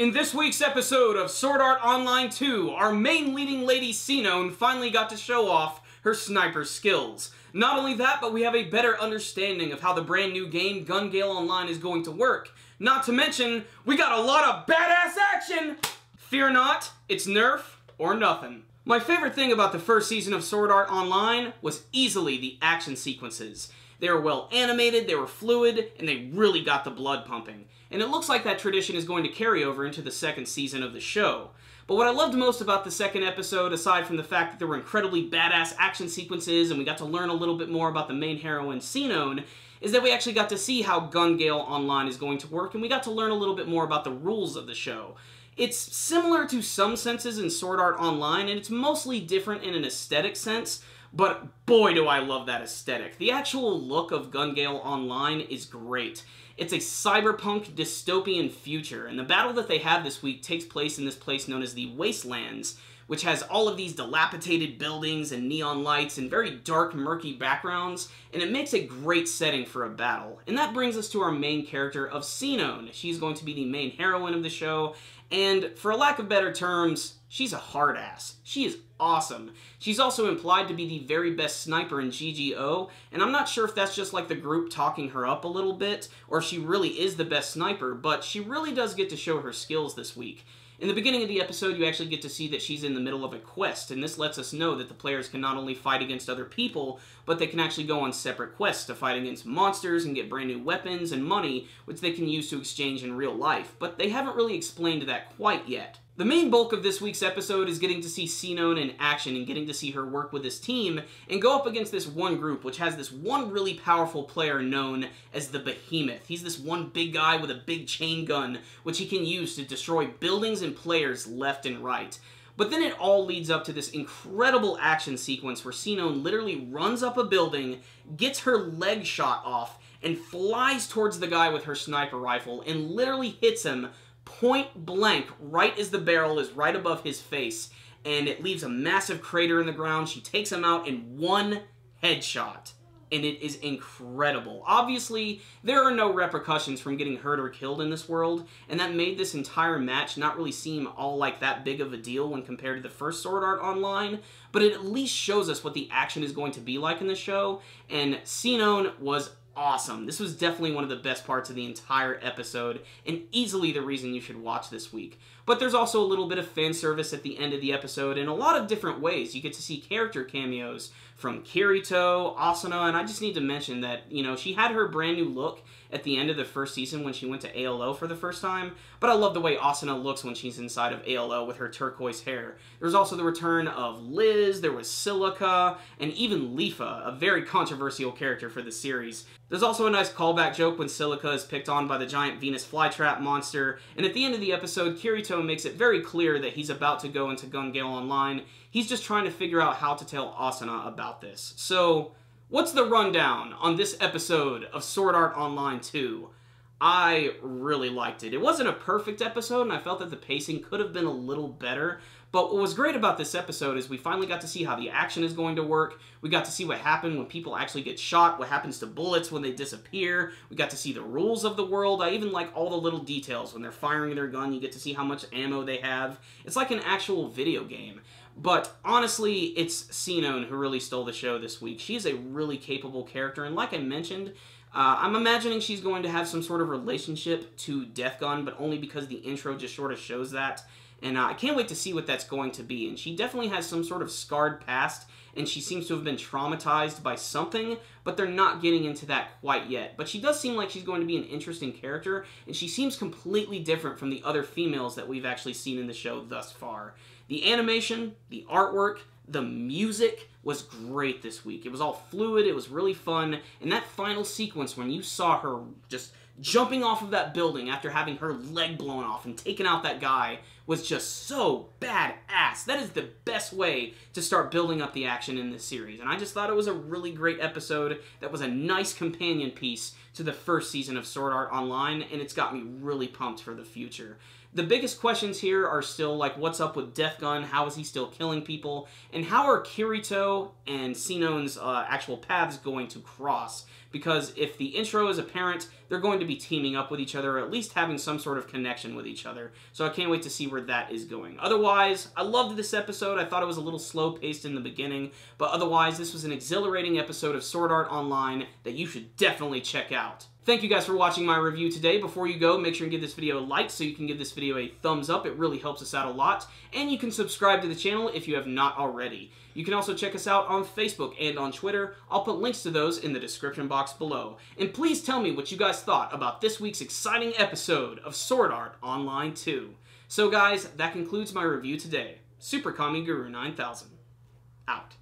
In this week's episode of Sword Art Online 2, our main leading lady Sinon finally got to show off her sniper skills. Not only that, but we have a better understanding of how the brand new game Gun Gale Online is going to work. Not to mention, we got a lot of badass action! Fear not, it's nerf or nothing. My favorite thing about the first season of Sword Art Online was easily the action sequences. They were well animated, they were fluid, and they really got the blood pumping. And it looks like that tradition is going to carry over into the second season of the show. But what I loved most about the second episode, aside from the fact that there were incredibly badass action sequences and we got to learn a little bit more about the main heroine, Sinon, is that we actually got to see how Gun Gale Online is going to work, and we got to learn a little bit more about the rules of the show. It's similar to some senses in Sword Art Online, and it's mostly different in an aesthetic sense, but boy do I love that aesthetic. The actual look of Gun Gale Online is great. It's a cyberpunk dystopian future, and the battle that they have this week takes place in this place known as the Wastelands, which has all of these dilapidated buildings and neon lights and very dark, murky backgrounds, and it makes a great setting for a battle. And that brings us to our main character of Sinon. She's going to be the main heroine of the show, and for a lack of better terms, she's a hard ass. She is awesome. She's also implied to be the very best sniper in GGO, and I'm not sure if that's just like the group talking her up a little bit, or if she really is the best sniper, but she really does get to show her skills this week. In the beginning of the episode, you actually get to see that she's in the middle of a quest, and this lets us know that the players can not only fight against other people, but they can actually go on separate quests to fight against monsters and get brand new weapons and money, which they can use to exchange in real life, but they haven't really explained that quite yet. The main bulk of this week's episode is getting to see Sinon in action and getting to see her work with this team and go up against this one group, which has this one really powerful player known as the Behemoth. He's this one big guy with a big chain gun, which he can use to destroy buildings and players left and right. But then it all leads up to this incredible action sequence where Sinon literally runs up a building, gets her leg shot off, and flies towards the guy with her sniper rifle and literally hits him point blank right as the barrel is right above his face, and it leaves a massive crater in the ground. She takes him out in one headshot, and it is incredible. Obviously, there are no repercussions from getting hurt or killed in this world, and that made this entire match not really seem all like that big of a deal when compared to the first Sword Art Online, but it at least shows us what the action is going to be like in the show, and Sinon was awesome. This was definitely one of the best parts of the entire episode, and easily the reason you should watch this week. But there's also a little bit of fan service at the end of the episode in a lot of different ways. You get to see character cameos from Kirito, Asuna, and I just need to mention that, you know, she had her brand new look at the end of the first season when she went to ALO for the first time, but I love the way Asuna looks when she's inside of ALO with her turquoise hair. There's also the return of Liz, there was Silica, and even Lifa, a very controversial character for the series. There's also a nice callback joke when Silica is picked on by the giant Venus flytrap monster, and at the end of the episode, Kirito makes it very clear that he's about to go into Gun Gale Online. He's just trying to figure out how to tell Asuna about this. So, what's the rundown on this episode of Sword Art Online 2? I really liked it. It wasn't a perfect episode, and I felt that the pacing could have been a little better, but what was great about this episode is we finally got to see how the action is going to work. We got to see what happened when people actually get shot, what happens to bullets when they disappear. We got to see the rules of the world. I even like all the little details. When they're firing their gun, you get to see how much ammo they have. It's like an actual video game. But honestly, it's Sinon who really stole the show this week. She's a really capable character, and like I mentioned, I'm imagining she's going to have some sort of relationship to Death Gun, but only because the intro just sort of shows that. And I can't wait to see what that's going to be. And she definitely has some sort of scarred past, and she seems to have been traumatized by something, but they're not getting into that quite yet. But she does seem like she's going to be an interesting character, and she seems completely different from the other females that we've actually seen in the show thus far. The animation, the artwork, the music was great this week. It was all fluid, it was really fun, and that final sequence when you saw her just jumping off of that building after having her leg blown off and taking out that guy was just so badass. That is the best way to start building up the action in this series, and I just thought it was a really great episode that was a nice companion piece to the first season of Sword Art Online, and it's got me really pumped for the future. The biggest questions here are still like, what's up with Death Gun? How is he still killing people? And how are Kirito and Sinon's actual paths going to cross? Because if the intro is apparent, they're going to be teaming up with each other, or at least having some sort of connection with each other. So I can't wait to see where that is going. Otherwise, I loved this episode. I thought it was a little slow-paced in the beginning, but otherwise, this was an exhilarating episode of Sword Art Online that you should definitely check out. Thank you guys for watching my review today. Before you go, make sure and give this video a like so you can give this video a thumbs up. It really helps us out a lot. And you can subscribe to the channel if you have not already. You can also check us out on Facebook and on Twitter. I'll put links to those in the description box below. And please tell me what you guys thought about this week's exciting episode of Sword Art Online 2. So guys, that concludes my review today. Super Kami Guru 9000. Out.